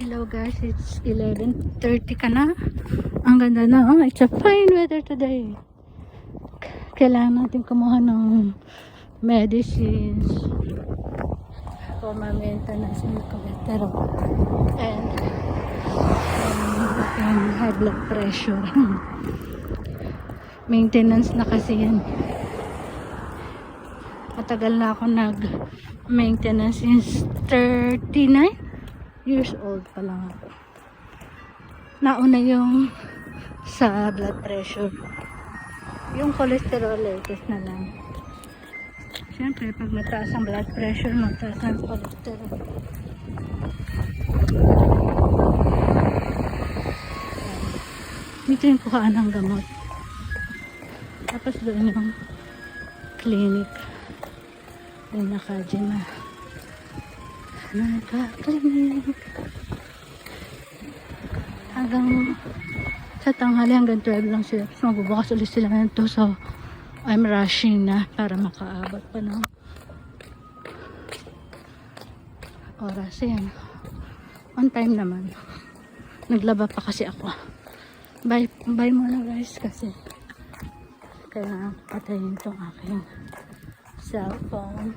Hello guys, it's 11:30 ka na. Ang ganda na. Oh, it's a fine weather today. Kailangan natin kumuha ng medicines for my maintenance in the cholesterol and high blood pressure. Maintenance na kasi yan. Matagal na ako nag-maintenance since 39 years old pa lang ako. Nauna yung sa blood pressure. Yung cholesterol latest na lang. Siyempre, pag mataas ang blood pressure, mataas ang cholesterol. Dito yung kuhaan ng gamot. Tapos doon yung clinic. Yung naka-gym na. Naka-clinic. Hanggang sa tanghali, hanggang 12 lang sila. Tapos magbubukas ulit sila nito. So, I'm rushing na para makaabot pa ng oras. Yan. On time naman. Naglaba pa kasi ako. Bye muna guys kasi kaya patayin itong aking cellphone.